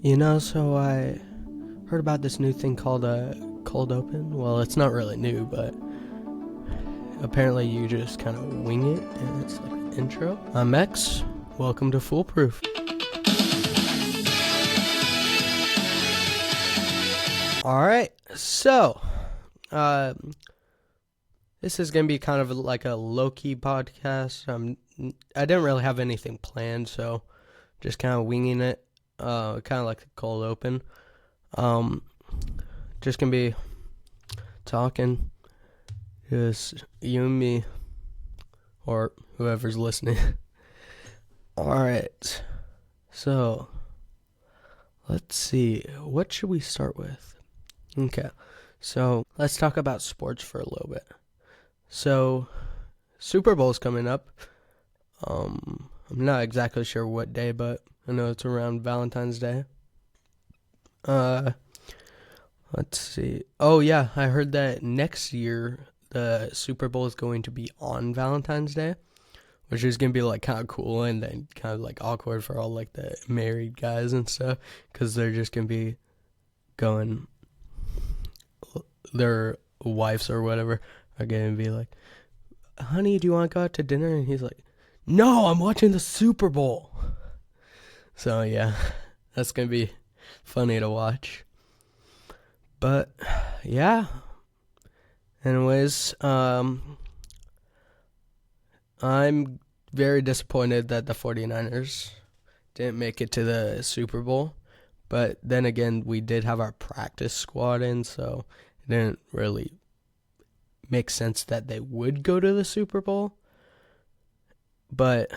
So I heard about this new thing called a cold open. Well, it's not really new, but apparently you just kind of wing it, and it's like an intro. I'm X. Welcome to Foolproof. All right, so this is gonna be kind of like a low-key podcast. I didn't really have anything planned, so just kind of winging it. Kind of like a cold open. Um, just gonna be talking, just you and me, or whoever's listening. All right, so let's see. What should we start with? Okay, so let's talk about sports for a little bit. So, Super Bowl's coming up. I'm not exactly sure what day, but I know it's around Valentine's Day. Uh, let's see. Oh yeah, I heard that next year the Super Bowl is going to be on Valentine's Day, which is gonna be like kind of cool and then kind of like awkward for all like the married guys and stuff, because they're just gonna be going, their wives or whatever are gonna be like, "Honey, do you want to go out to dinner?" And he's like, "No, I'm watching the Super Bowl." So yeah, that's gonna be funny to watch. But yeah, anyways, I'm very disappointed that the 49ers didn't make it to the Super Bowl. But then again, we did have our practice squad in, so it didn't really make sense that they would go to the Super Bowl. But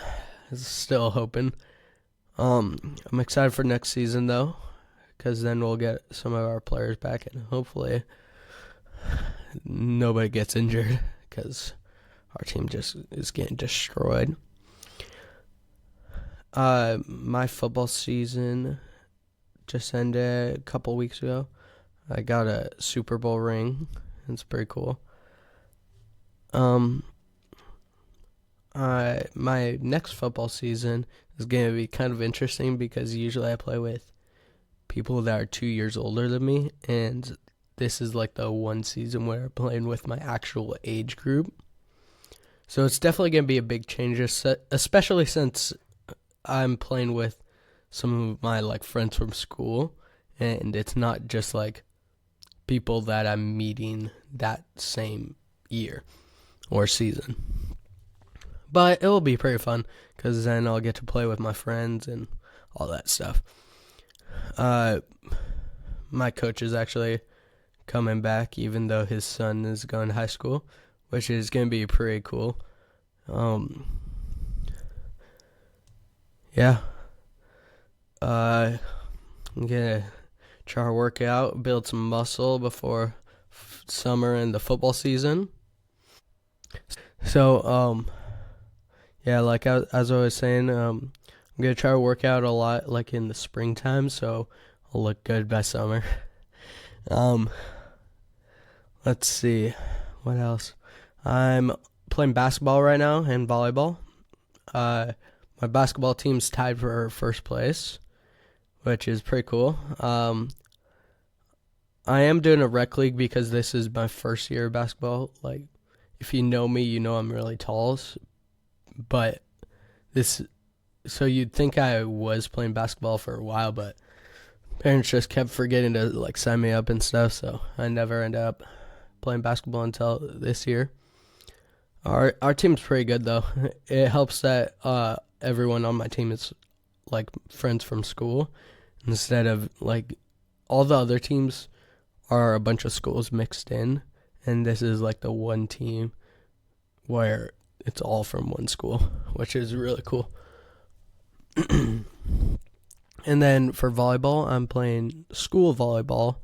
still hoping. I'm excited for next season though, because then we'll get some of our players back and hopefully nobody gets injured, because our team just is getting destroyed. My football season just ended a couple weeks ago. I got a Super Bowl ring. It's pretty cool. My next football season is going to be kind of interesting because usually I play with people that are 2 years older than me, and this is like the one season where I'm playing with my actual age group. So it's definitely going to be a big change, especially since I'm playing with some of my like friends from school, and it's not just like people that I'm meeting that same year or season. But it will be pretty fun because then I'll get to play with my friends and all that stuff. My coach is actually coming back, even though his son is going to high school, which is going to be pretty cool. Yeah. I'm going to try to work out, build some muscle before summer and the football season. So, yeah, like as I was saying, I'm going to try to work out a lot like in the springtime, so I'll look good by summer. Um, let's see. What else? I'm playing basketball right now and volleyball. My basketball team's tied for first place, which is pretty cool. I am doing a rec league because this is my first year of basketball. Like, if you know me, you know I'm really tall, but this, so you'd think I was playing basketball for a while, but parents just kept forgetting to like sign me up and stuff, so I never ended up playing basketball until this year. Our team's pretty good though. It helps that everyone on my team is like friends from school, instead of like all the other teams are a bunch of schools mixed in, and this is like the one team where it's all from one school, which is really cool. And then for volleyball, I'm playing school volleyball.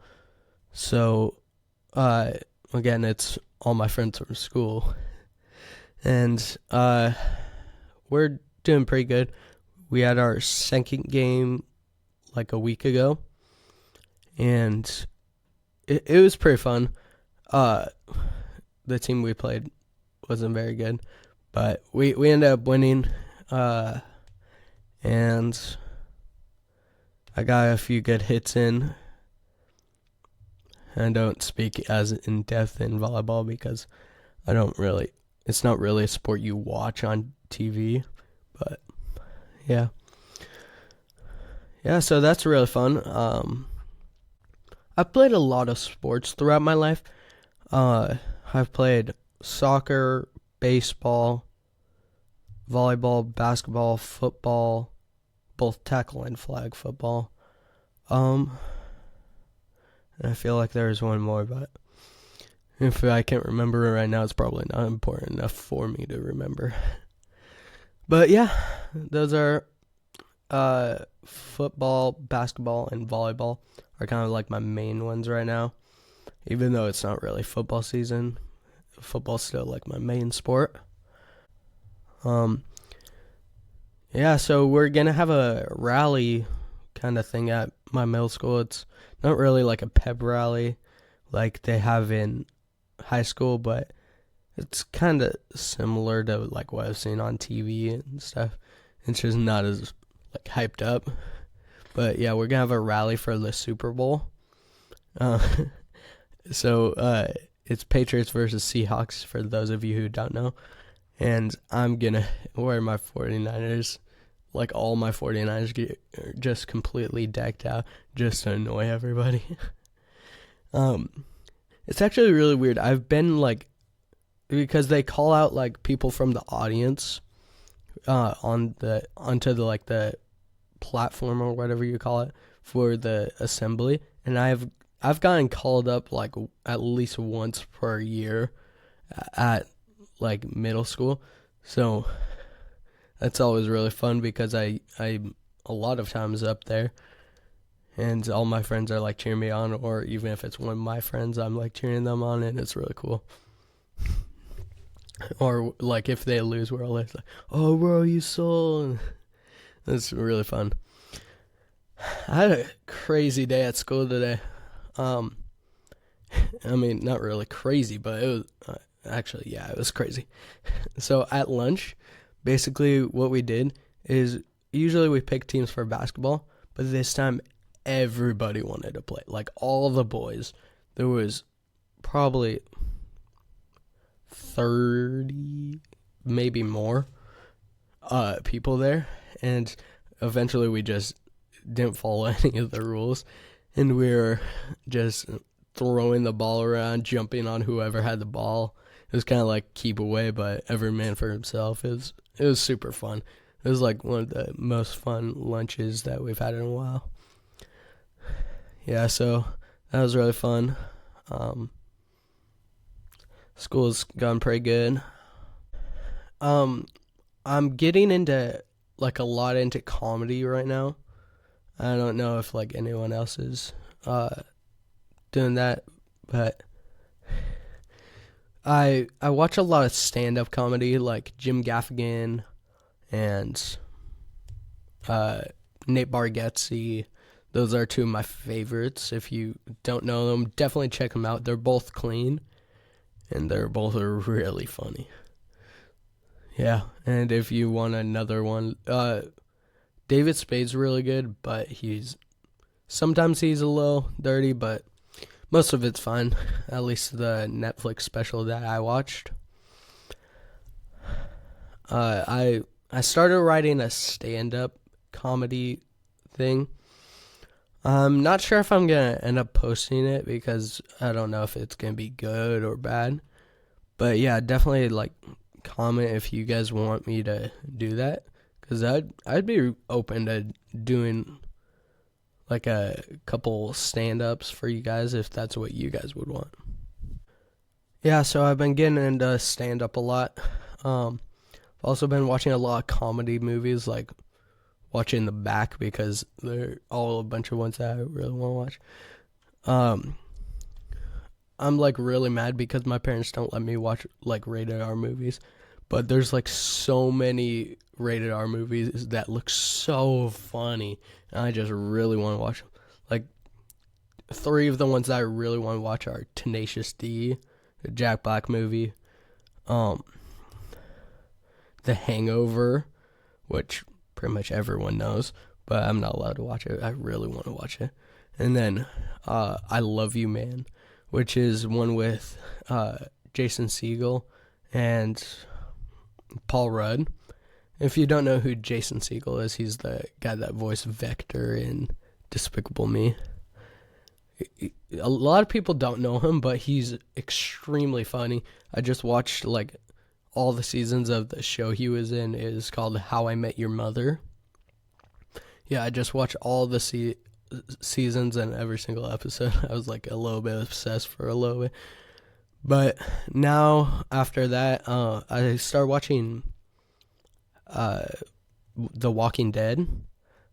So, again, it's all my friends from school. And we're doing pretty good. We had our second game like a week ago, and it was pretty fun. The team we played wasn't very good, but we ended up winning. And I got a few good hits in. I don't speak as in depth in volleyball because it's not really a sport you watch on TV. But yeah. Yeah, so that's really fun. I've played a lot of sports throughout my life. I've played soccer, baseball, volleyball, basketball, football, both tackle and flag football. Um, and I feel like there's one more, but if I can't remember it right now, it's probably not important enough for me to remember. But yeah, those are football, basketball, and volleyball are kind of like my main ones right now. Even though it's not really football season, football's still like my main sport. Yeah, so we're gonna have a rally kind of thing at my middle school. It's not really like a pep rally like they have in high school, but it's kind of similar to like what I've seen on TV and stuff. It's just not as like hyped up. But yeah, we're gonna have a rally for the Super Bowl. So it's Patriots versus Seahawks for those of you who don't know. And I'm gonna wear my 49ers, like all my 49ers get just completely decked out just to annoy everybody. It's actually really weird. I've been like, because they call out like people from the audience onto the platform or whatever you call it for the assembly, and I've gotten called up like at least once per year at like middle school. So that's always really fun because I a lot of times up there and all my friends are like cheering me on, or even if it's one of my friends, I'm like cheering them on, and it's really cool. Or like if they lose, we're all like, "Oh, bro, you sold." It's really fun. I had a crazy day at school today. I mean, not really crazy, but it was actually, yeah, it was crazy. So at lunch, basically what we did is usually we pick teams for basketball, but this time everybody wanted to play. Like all the boys. There was probably 30, maybe more people there, and eventually we just didn't follow any of the rules, and we were just throwing the ball around, jumping on whoever had the ball. It was kind of like keep away, but every man for himself. It was super fun. It was like one of the most fun lunches that we've had in a while. Yeah, so that was really fun. School's gone pretty good. I'm getting into like a lot into comedy right now. I don't know if like anyone else is doing that, but I watch a lot of stand-up comedy like Jim Gaffigan and Nate Bargatze. Those are two of my favorites. If you don't know them, definitely check them out. They're both clean, and they're both really funny. Yeah, and if you want another one, David Spade's really good, but sometimes he's a little dirty, but most of it's fine. At least the Netflix special that I watched. I started writing a stand-up comedy thing. I'm not sure if I'm going to end up posting it because I don't know if it's going to be good or bad. But yeah, definitely like comment if you guys want me to do that, because I'd be open to doing like a couple stand-ups for you guys if that's what you guys would want. Yeah, so I've been getting into stand-up a lot. I've also been watching a lot of comedy movies, like watching The Back, because they're all a bunch of ones that I really want to watch. I'm like really mad because my parents don't let me watch like rated R movies, but there's like so many rated R movies that look so funny, and I just really want to watch them. Like 3 of the ones that I really want to watch are Tenacious D, the Jack Black movie, The Hangover, which pretty much everyone knows, but I'm not allowed to watch it. I really want to watch it. And then I Love You Man, which is one with Jason Segel and Paul Rudd. If you don't know who Jason Segel is, he's the guy that voiced Vector in Despicable Me. A lot of people don't know him, but he's extremely funny. I just watched like all the seasons of the show he was in. It is called How I Met Your Mother. Yeah, I just watched all the seasons and every single episode. I was like a little bit obsessed for a little bit. But now, after that, I started watching The Walking Dead.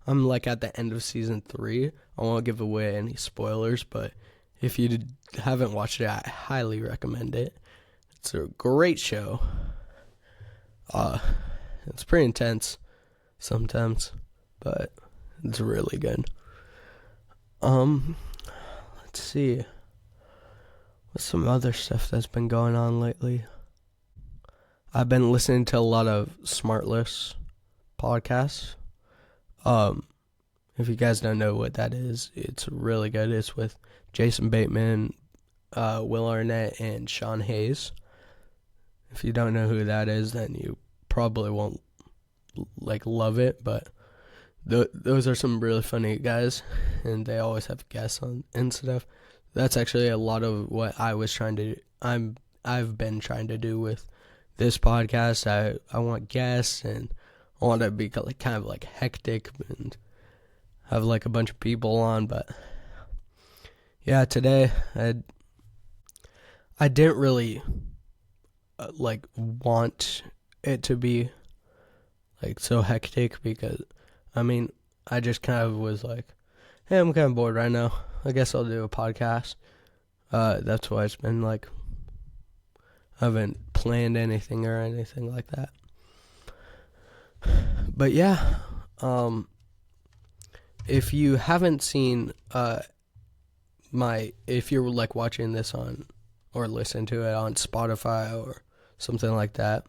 I'm like at the end of season 3. I won't give away any spoilers, but if you haven't watched it, I highly recommend it. It's a great show. It's pretty intense sometimes, but it's really good. Let's see. What's some other stuff that's been going on lately? I've been listening to a lot of Smartless podcasts. If you guys don't know what that is, it's really good. It's with Jason Bateman, Will Arnett, and Sean Hayes. If you don't know who that is, then you probably won't like love it, but those are some really funny guys, and they always have guests on and stuff. That's actually a lot of what I was trying to do. I've been trying to do with this podcast. I want guests, and I want to be kind of like hectic and have like a bunch of people on. But yeah, today I didn't really like want it to be like so hectic, because I mean, I just kind of was like, hey, I'm kind of bored right now. I guess I'll do a podcast. That's why it's been like, I haven't planned anything or anything like that. But yeah, if you haven't seen if you're like watching this on or listen to it on Spotify or something like that,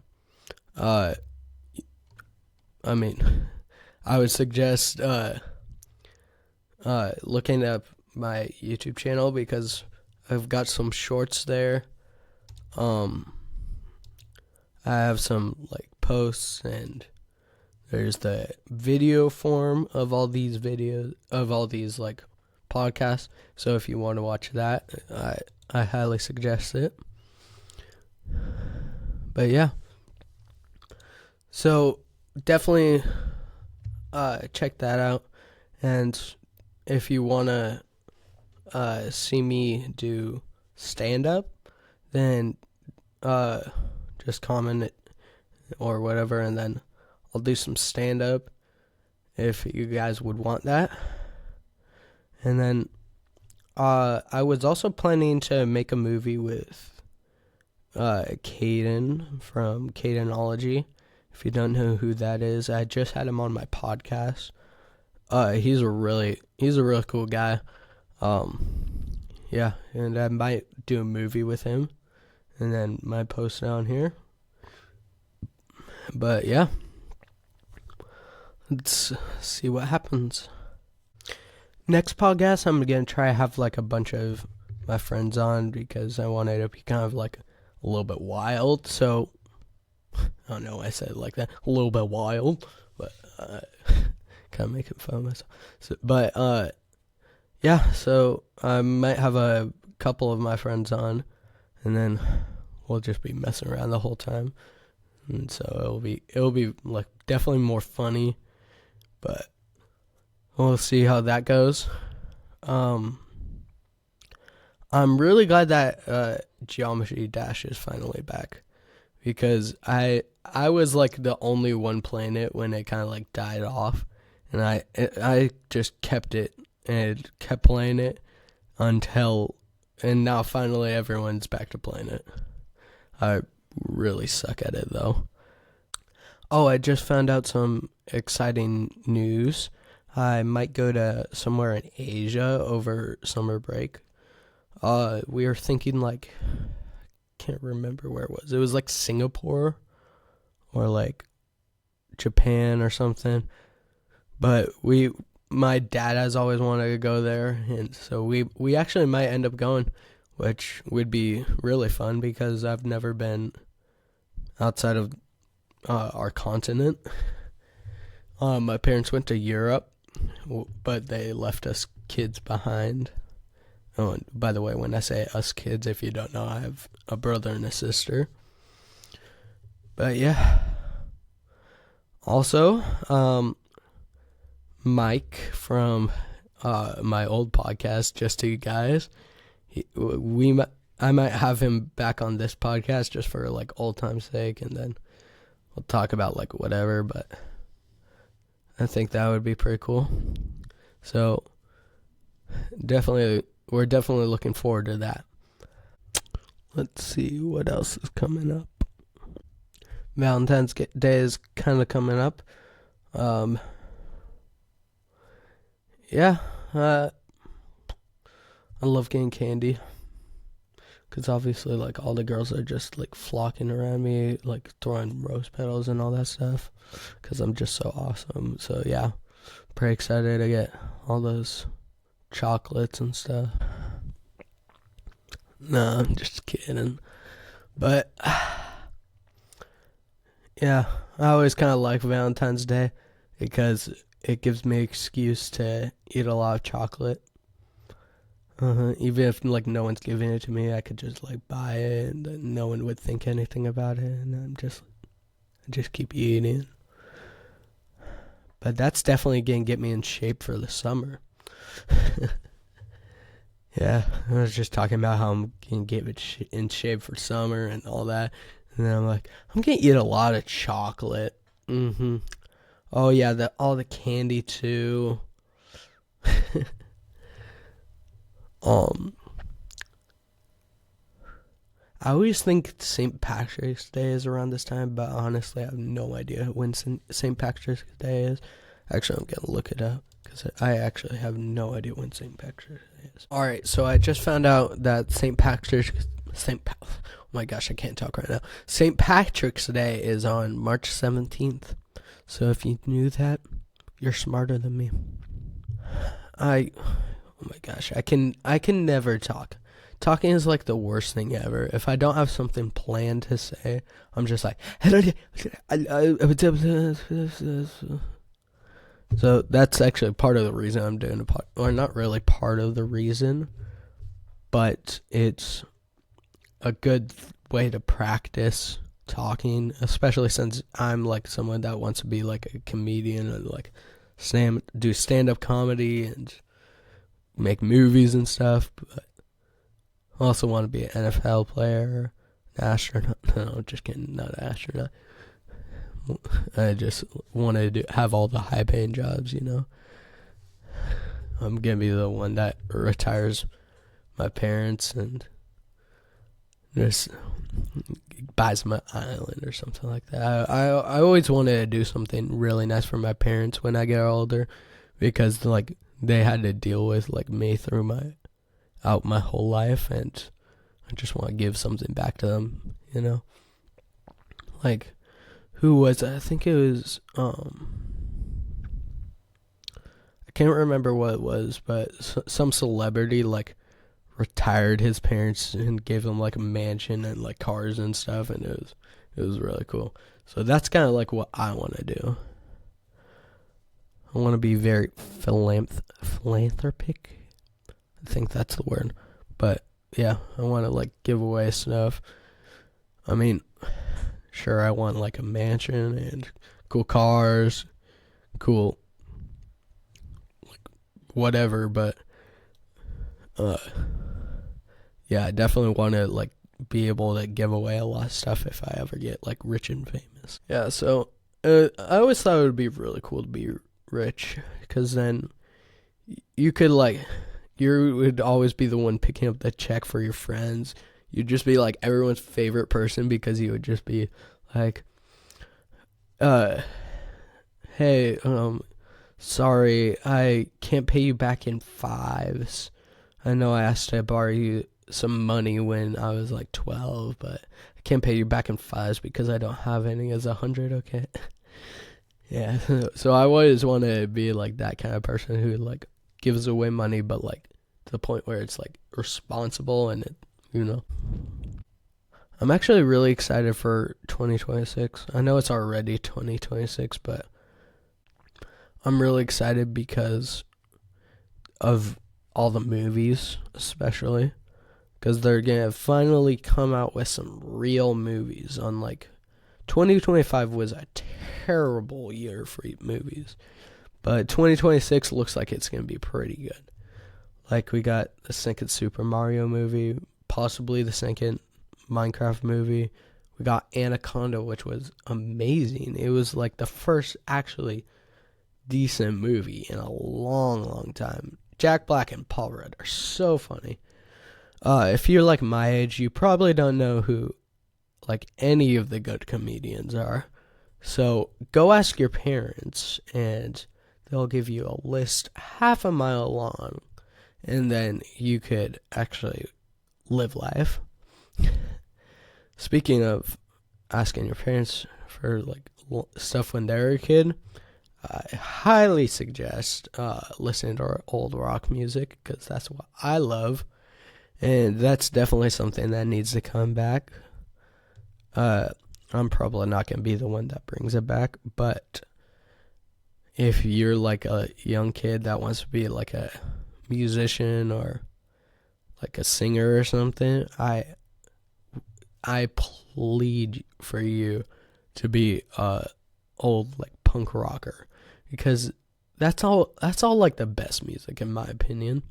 I mean, I would suggest looking up my YouTube channel, because I've got some shorts there. I have some like posts, and there's the video form of all these videos, of all these like podcasts. So if you want to watch that, I highly suggest it. But yeah, so definitely check that out. And if you want to see me do stand-up, then just comment it or whatever, and then I'll do some stand-up if you guys would want that. And then I was also planning to make a movie with Caden from Cadenology. If you don't know who that is, I just had him on my podcast. He's a really cool guy. Yeah, and I might do a movie with him, and then might post it on here. But yeah, let's see what happens. Next podcast, I'm gonna try to have like a bunch of my friends on, because I want it to be kind of like a little bit wild. So I don't know why I said it like that, a little bit wild, but kind of making fun of myself. So, but yeah, so I might have a couple of my friends on, and then we'll just be messing around the whole time. And so it'll be like definitely more funny, but we'll see how that goes. I'm really glad that Geometry Dash is finally back, because I was like the only one playing it when it kind of like died off, and I just kept it and kept playing it and now finally everyone's back to playing it. I really suck at it though. Oh, I just found out some exciting news. I might go to somewhere in Asia over summer break. We were thinking like, can't remember where it was. It was like Singapore or like Japan or something. But my dad has always wanted to go there, and so we actually might end up going, which would be really fun because I've never been outside of our continent. My parents went to Europe, but they left us kids behind. Oh, and by the way, when I say us kids, if you don't know, I have a brother and a sister. But yeah. Also, Mike from my old podcast, Just Two Guys, I might have him back on this podcast just for like old time's sake, and then we'll talk about like whatever. But I think that would be pretty cool. So we're definitely looking forward to that. Let's see what else is coming up. Valentine's Day is kind of coming up. Yeah, I love getting candy. Because obviously, like, all the girls are just, like, flocking around me, like, throwing rose petals and all that stuff. Because I'm just so awesome. So, yeah, pretty excited to get all those chocolates and stuff. No, I'm just kidding. But, yeah, I always kind of like Valentine's Day because it gives me an excuse to eat a lot of chocolate. Even if like no one's giving it to me, I could just like buy it and no one would think anything about it, and I just keep eating. But that's definitely gonna get me in shape for the summer. Yeah, I was just talking about how I'm gonna get in shape for summer and all that, and then I'm like, I'm gonna eat a lot of chocolate. Oh yeah, all the candy too. I always think St. Patrick's Day is around this time, but honestly, I have no idea when St. Patrick's Day is. Actually, I'm gonna look it up because I actually have no idea when St. Patrick's Day is. All right, so I just found out that oh my gosh, I can't talk right now. St. Patrick's Day is on March 17th. So if you knew that, you're smarter than me. Oh my gosh, I can never talk. Talking is like the worst thing ever. If I don't have something planned to say, I'm just like, so that's actually part of the reason I'm doing or not really part of the reason, but it's a good way to practice talking, especially since I'm like someone that wants to be like a comedian and like do stand-up comedy and make movies and stuff, but I also want to be an NFL player, an astronaut. No, just kidding, not an astronaut. I just want to have all the high-paying jobs, you know. I'm going to be the one that retires my parents and just buys my island or something like that. I always wanted to do something really nice for my parents when I get older because, like, they had to deal with, like, me through my whole life, and I just want to give something back to them, you know? Like, who was it? I think it was, I can't remember what it was, but some celebrity, like, retired his parents and gave them, like, a mansion and, like, cars and stuff, and it was really cool. So that's kind of, like, what I want to do. I want to be very philanthropic. I think that's the word. But, yeah, I want to, like, give away stuff. I mean, sure, I want, like, a mansion and cool cars, cool, like, whatever, but, yeah, I definitely want to, like, be able to give away a lot of stuff if I ever get, like, rich and famous. Yeah, so, I always thought it would be really cool to be rich, because then you could, like, you would always be the one picking up the check for your friends. You'd just be, like, everyone's favorite person because you would just be, like, hey, sorry, I can't pay you back in 5s. I know I asked to borrow you some money when I was, like, 12, but I can't pay you back in 5s because I don't have any as 100, okay? Yeah. So I always want to be like that kind of person who like gives away money, but like to the point where it's like responsible and it, you know. I'm actually really excited for 2026. I know it's already 2026, but I'm really excited because of all the movies, especially because they're gonna finally come out with some real movies. Unlike 2025 was a terrible year for movies, but 2026 looks like it's gonna be pretty good. Like we got the second Super Mario movie, possibly the second Minecraft movie. We got Anaconda, which was amazing. It was like the first actually decent movie in a long, long time. Jack Black and Paul Rudd are so funny. If you're like my age, you probably don't know who like any of the good comedians are. So go ask your parents and they'll give you a list half a mile long, and then you could actually live life. Speaking of asking your parents for like stuff when they're a kid, I highly suggest listening to our old rock music because that's what I love, and that's definitely something that needs to come back. I'm probably not going to be the one that brings it back, but if you're like a young kid that wants to be like a musician or like a singer or something, I plead for you to be a old like punk rocker because that's all like the best music in my opinion.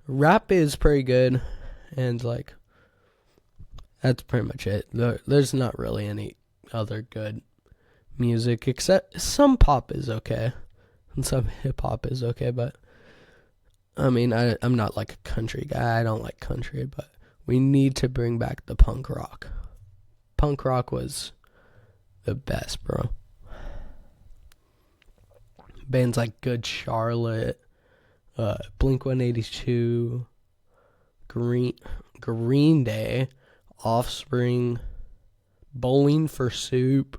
Rap is pretty good and like that's pretty much it. There's not really any other good music except some pop is okay and some hip hop is okay, but I mean I'm not like a country guy. I don't like country, but we need to bring back the punk rock. Punk rock was the best, bro. Bands like Good Charlotte, Blink 182, Green Day, Offspring, Bowling for Soup.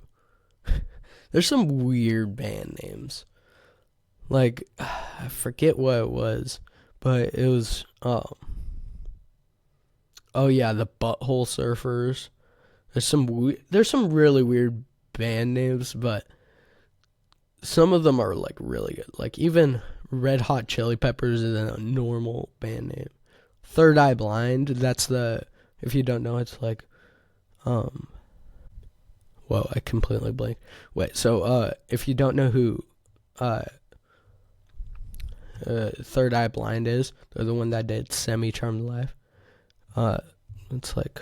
There's some weird band names. Like, I forget what it was, but it was, oh yeah, the Butthole Surfers. There's some really weird band names, but some of them are like really good. Like even Red Hot Chili Peppers is a normal band name. Third Eye Blind, if you don't know, it's like whoa, I completely blanked. Wait, so if you don't know who Third Eye Blind is, they're the one that did Semi Charmed Life. It's like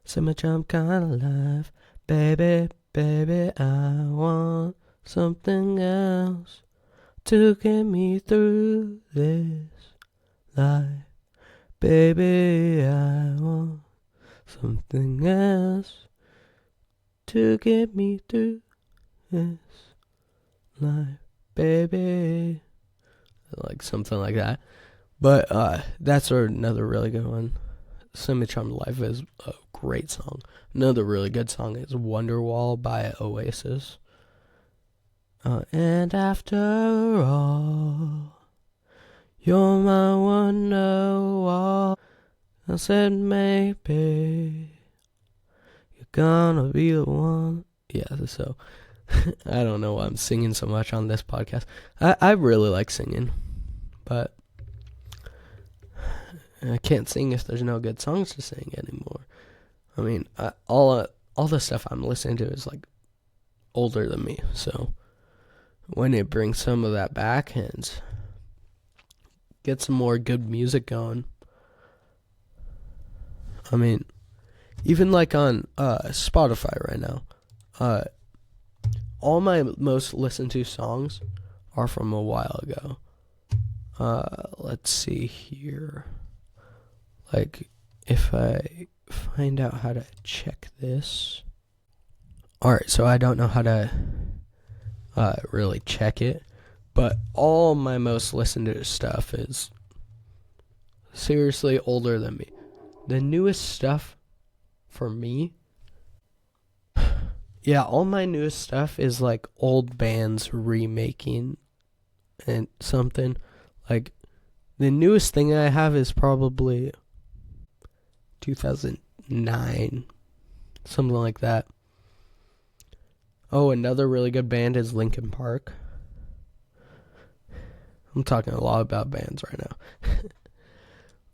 Semi Charmed kind of life, baby, baby, I want something else to get me through this life. Baby, I want something else to get me through this life, baby. Like something like that. But that's another really good one. Semi-Charmed Life is a great song. Another really good song is Wonderwall by Oasis. And after all, you're my Wonderwall. I said maybe you're gonna be the one. Yeah, so I don't know why I'm singing so much on this podcast. I really like singing, but I can't sing if there's no good songs to sing anymore. I mean, all the stuff I'm listening to is like older than me, so when it brings some of that back and get some more good music going. I mean, even like on Spotify right now, all my most listened to songs are from a while ago. Let's see here. Like, if I find out how to check this. Alright, so I don't know how to really check it, but all my most listened to stuff is seriously older than me. The newest stuff for me, Yeah, all my newest stuff is like old bands remaking and something. Like the newest thing I have is probably 2009, something like that. Oh, another really good band is Linkin Park. I'm talking a lot about bands right now.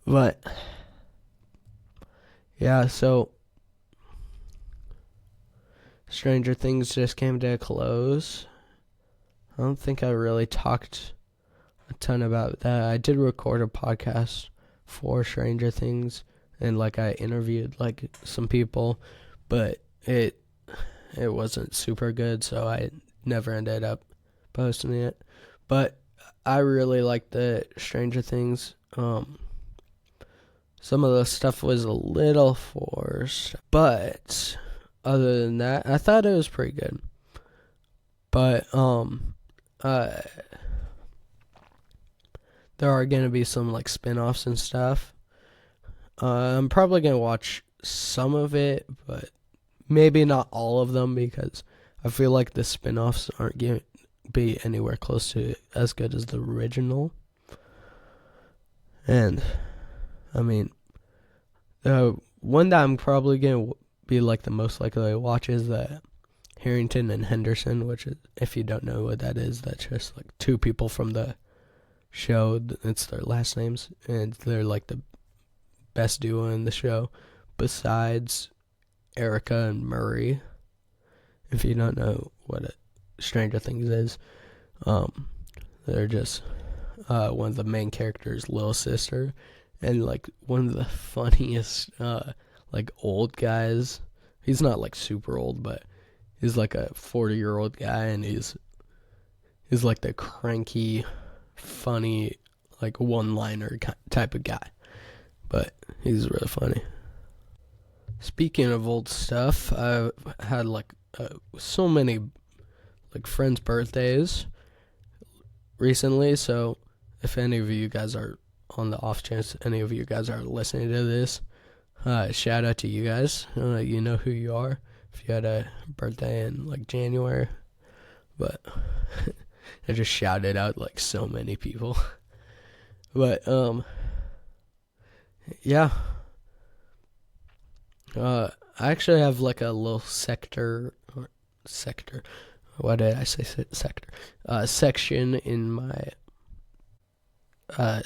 But yeah, so Stranger Things just came to a close. I don't think I really talked a ton about that. I did record a podcast for Stranger Things, and like I interviewed like some people, but it wasn't super good, so I never ended up posting it. But I really liked the Stranger Things. Some of the stuff was a little forced, but other than that, I thought it was pretty good. But there are gonna be some like spin-offs and stuff. I'm probably gonna watch some of it, but maybe not all of them, because I feel like the spin-offs aren't gonna be anywhere close to as good as the original. And I mean, the one that I'm probably gonna be like the most likely to watch is the Harrington and Henderson, which is, if you don't know what that is, that's just like two people from the show. It's their last names, and they're like the best duo in the show, besides Erica and Murray. If you don't know what Stranger Things is, they're just one of the main characters' little sister, and like one of the funniest like old guys. He's not like super old, but he's like a 40-year-old guy, and he's like the cranky, funny, like one-liner type of guy. But he's really funny. Speaking of old stuff, I've had like so many like friends' birthdays recently, so if any of you guys are, on the off chance any of you guys are listening to this, shout out to you guys. You know who you are if you had a birthday in like January. But I just shouted out like so many people. But yeah. I actually have like a little sector. Why did I say sector? Section in my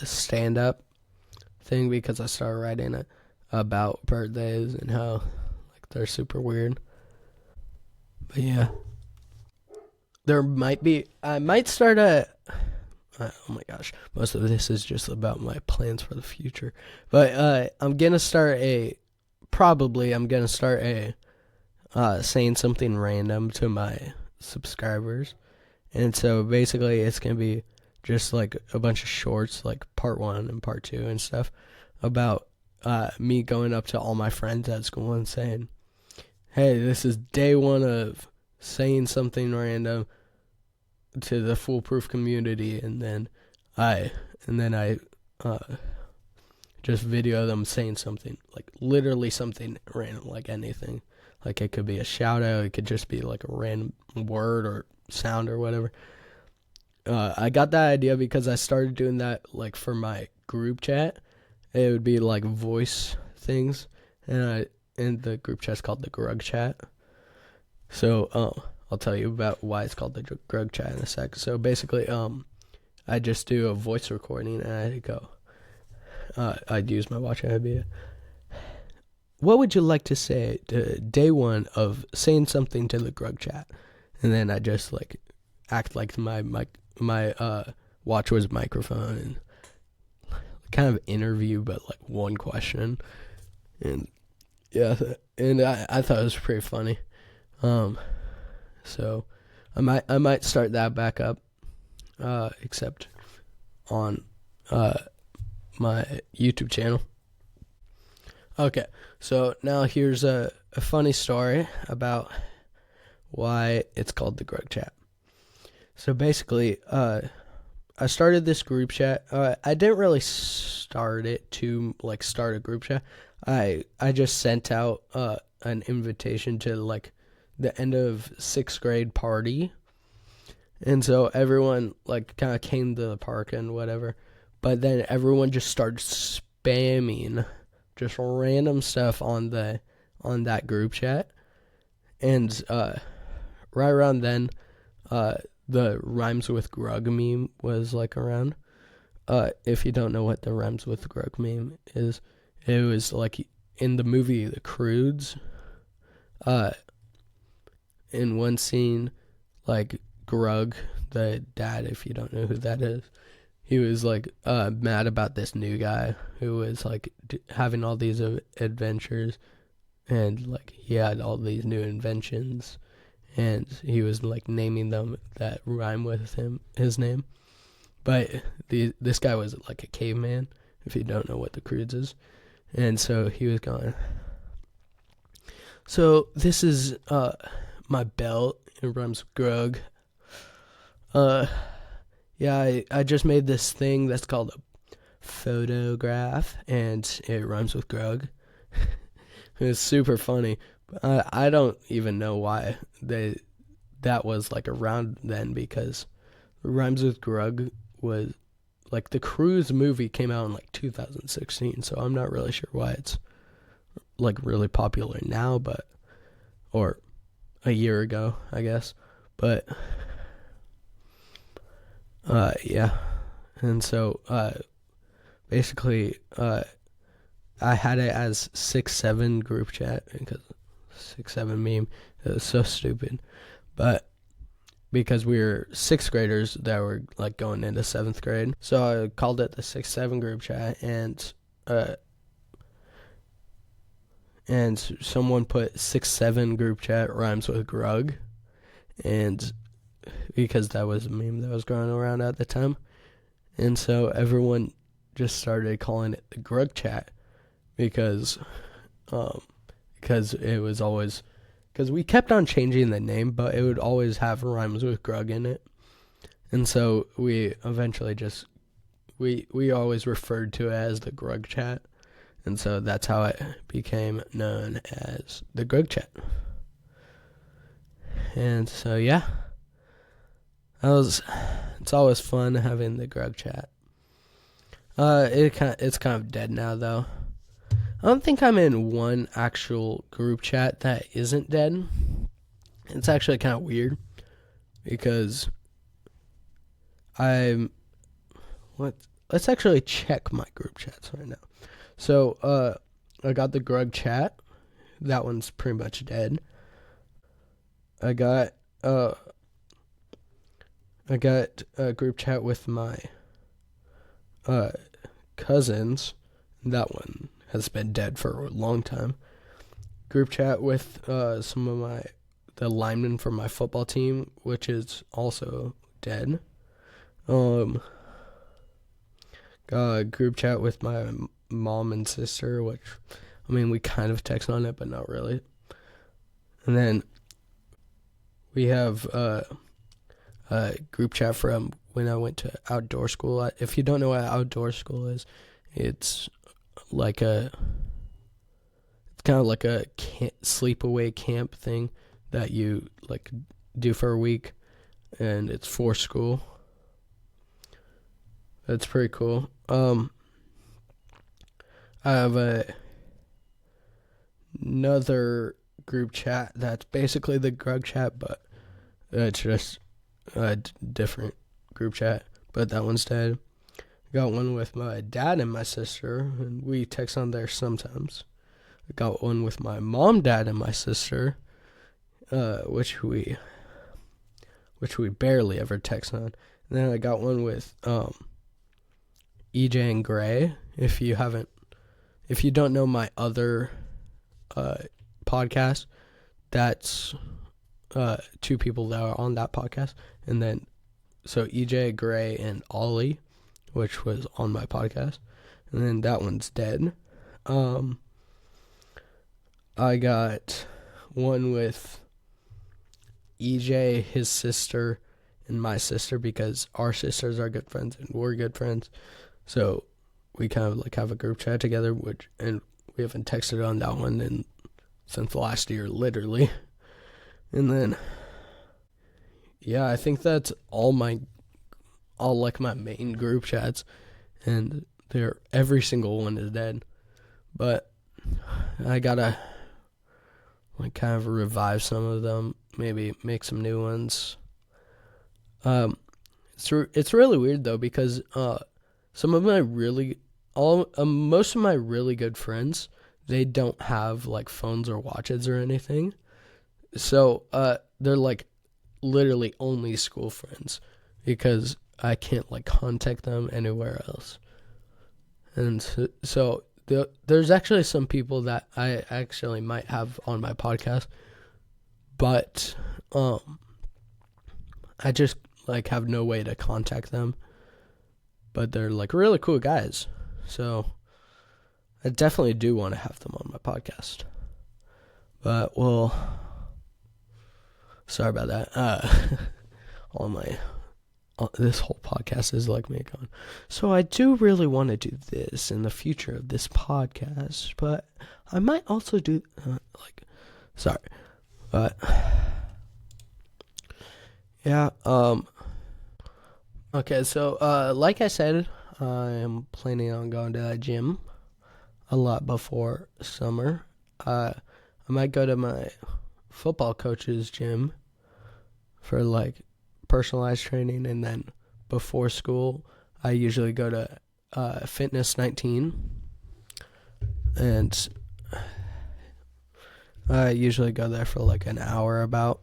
stand-up thing, because I started writing it about birthdays and how like they're super weird. But yeah, I might start oh my gosh, most of this is just about my plans for the future. But I'm gonna start a saying something random to my subscribers. And so basically it's gonna be just like a bunch of shorts, like part 1 and part 2 and stuff, about me going up to all my friends at school and saying, hey, this is day 1 of saying something random to the Foolproof community, and then I just video them saying something, like literally something random, like anything. Like it could be a shout out, it could just be like a random word or sound or whatever. I got that idea because I started doing that like for my group chat. It would be like voice things, and the group chat's called the Grug Chat. So I'll tell you about why it's called the Grug Chat in a sec. So basically, I just do a voice recording, and I'd go. I'd use my watch, and I'd be, what would you like to say to day 1 of saying something to the Grug Chat? And then I just like act like my watch was a microphone, and kind of interview, but like one question. And yeah, and I thought it was pretty funny. So I might start that back up, except on my YouTube channel. Okay, so now here's a funny story about why it's called the Grug Chat. So basically, I started this group chat. I didn't really start it to like start a group chat. I just sent out an invitation to like the end of 6th grade party. And so everyone like kind of came to the park and whatever. But then everyone just started spamming just random stuff on that group chat. And right around then, the Rhymes with Grug meme was like around. If you don't know what the Rhymes with Grug meme is, it was like in the movie The Croods. In one scene, like Grug, the dad, if you don't know who that is, he was like mad about this new guy who was like having all these adventures, and like he had all these new inventions, and he was like naming them that rhyme with his name. But this guy was like a caveman, if you don't know what the Croods is. And so he was going, so this is my belt. It rhymes with Grug. Yeah, I just made this thing that's called a photograph, and it rhymes with Grug. It was super funny. I don't even know why that was like around then, because Rhymes with Grug was like the Cruise movie came out in like 2016, so I'm not really sure why it's like really popular now, or a year ago, I guess. But yeah. And so basically I had it as 6-7 group chat, because 6-7 meme, it was so stupid. But because we were 6th graders that were like going into 7th grade, so I called it the 6-7 group chat, and someone put 6-7 group chat rhymes with Grug, and because that was a meme that was going around at the time, and so everyone just started calling it the Grug chat, because it was always, because we kept on changing the name, but it would always have rhymes with Grug in it. And so we eventually just, we always referred to it as the Grug chat. And so that's how it became known as the Grug chat. And so, yeah. It's always fun having the Grug chat. It's kind of dead now, though. I don't think I'm in one actual group chat that isn't dead. It's actually kind of weird, because let's actually check my group chats right now. So, I got the Grug chat. That one's pretty much dead. I got a group chat with my cousins. That one has been dead for a long time. Group chat with some of the linemen from my football team, which is also dead. Got a group chat with my mom and sister, which, I mean, we kind of text on it, but not really. And then we have a group chat from when I went to outdoor school. If you don't know what outdoor school is, it's kind of like a sleepaway camp thing that you like do for a week, and it's for school. That's pretty cool. I have another group chat that's basically the Grug chat, but it's just a different group chat. But that one's dead. Got one with my dad and my sister, and we text on there sometimes. I got one with my mom, dad, and my sister, which we barely ever text on. And then I got one with EJ and Gray. If you don't know my other podcast, that's two people that are on that podcast. And then so EJ, Gray, and Ollie, which was on my podcast. And then that one's dead. I got one with EJ, his sister, and my sister, because our sisters are good friends and we're good friends. So we kind of like have a group chat together, and we haven't texted on that one since last year, literally. And then, yeah, I think that's all like my main group chats, and every single one is dead. But I gotta like kind of revive some of them, maybe make some new ones. It's really weird though, because some of my most of my really good friends, they don't have like phones or watches or anything, so they're like literally only school friends, because I can't like contact them anywhere else. And so there's actually some people that I actually might have on my podcast, but I just like have no way to contact them. But they're like really cool guys, so I definitely do want to have them on my podcast. But well, sorry about that. This whole podcast is like me going, so I do really want to do this in the future of this podcast, but I might also do sorry, but yeah. Okay, so like I said, I am planning on going to the gym a lot before summer. I might go to my football coach's gym for like personalized training, and then before school I usually go to Fitness 19, and I usually go there for like an hour about.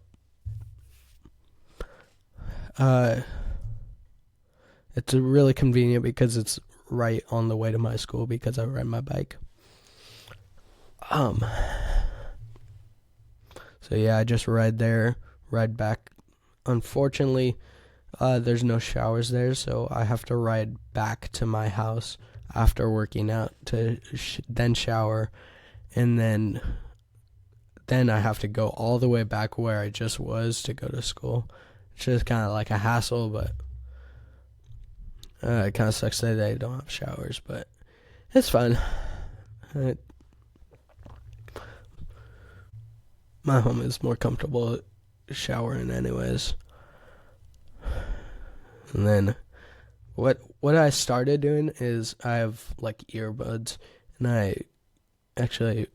It's really convenient because it's right on the way to my school because I ride my bike. So yeah, I just ride there, ride back. Unfortunately, there's no showers there, so I have to ride back to my house after working out to then shower, and then I have to go all the way back where I just was to go to school. It's just kind of like a hassle, but it kind of sucks that they don't have showers, but it's fine. My home is more comfortable showering anyways. And then what I started doing is I have like earbuds, and I actually,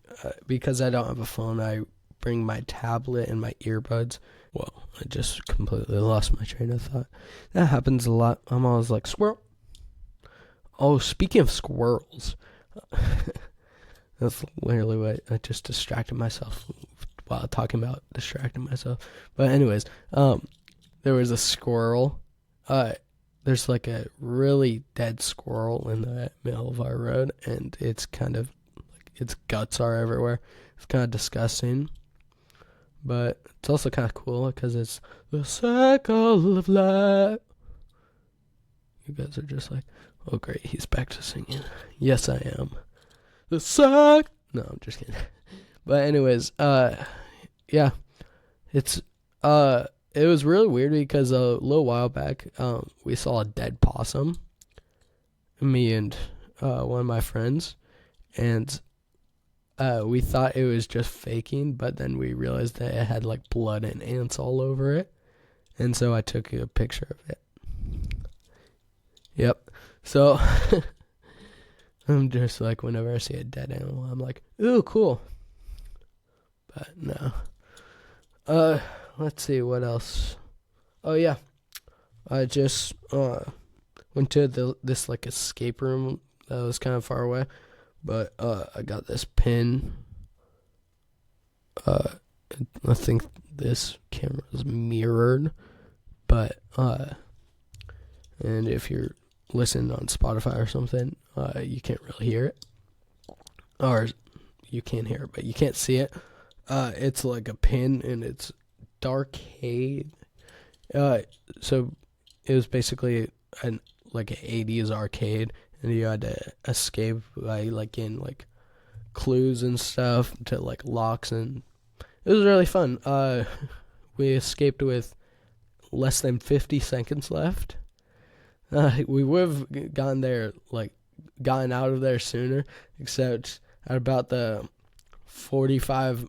because I don't have a phone, I bring my tablet and my earbuds. Well, I just completely lost my train of thought. That happens a lot. I'm always like, squirrel. Oh, speaking of squirrels, that's literally what I just distracted myself while talking about distracting myself. But anyways, there was a squirrel. There's like a really dead squirrel in the middle of our road, and it's kind of like its guts are everywhere. It's kind of disgusting, but it's also kind of cool because it's the circle of life. You guys are just like, oh great, he's back to singing. Yes, I am. The suck. No, I'm just kidding. But anyways, yeah, it was really weird because a little while back, we saw a dead possum. Me and one of my friends, and we thought it was just faking, but then we realized that it had like blood and ants all over it, and so I took a picture of it. Yep. So I'm just like, whenever I see a dead animal, I'm like, ooh, cool. But no. Let's see what else. Oh yeah, I just went to this like escape room that was kind of far away, but I got this pin. I think this camera is mirrored, but and if you're listening on Spotify or something, you can't really hear it, or you can hear it, but you can't see it. It's like a pin, and it's darkade. So it was basically an 80s arcade, and you had to escape by like getting like clues and stuff to like locks, and it was really fun. We escaped with less than 50 seconds left. We would have gotten out of there sooner, except at about the 45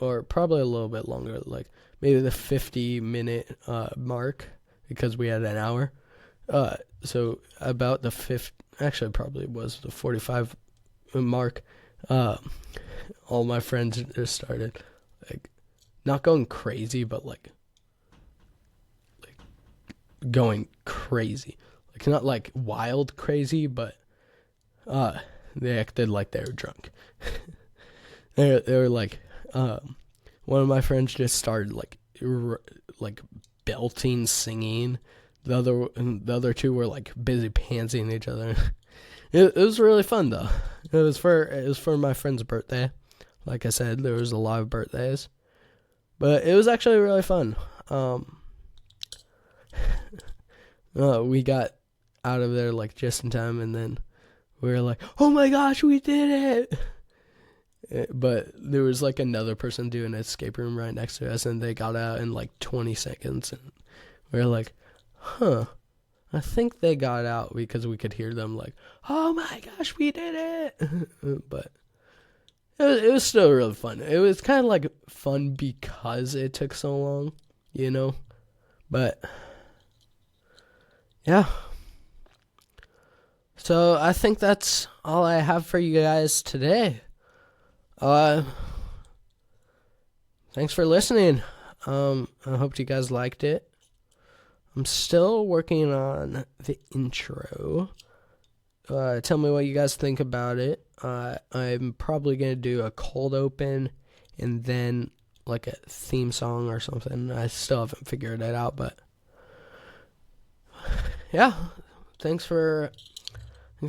or probably a little bit longer, like maybe the 50-minute mark, because we had an hour. So about the actually probably was the 45 mark. All my friends just started like not going crazy, but like going crazy, like not like wild crazy, but they acted like they were drunk. they were like, one of my friends just started like belting, singing. The other two were like busy pantsing each other. It was really fun though. It was for my friend's birthday. Like I said, there was a lot of birthdays, but it was actually really fun. We got out of there like just in time, and then we were like, "Oh my gosh, we did it!" But there was like another person doing an escape room right next to us, and they got out in like 20 seconds, and we were like, "Huh." I think they got out because we could hear them like, "Oh my gosh, we did it!" But it was still really fun. It was kind of like fun because it took so long, you know? But yeah. So I think that's all I have for you guys today. Thanks for listening. I hope you guys liked it. I'm still working on the intro. Tell me what you guys think about it. I'm probably going to do a cold open and then like a theme song or something. I still haven't figured it out, but yeah. Thanks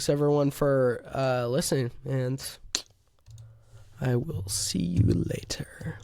everyone for listening, and I will see you later.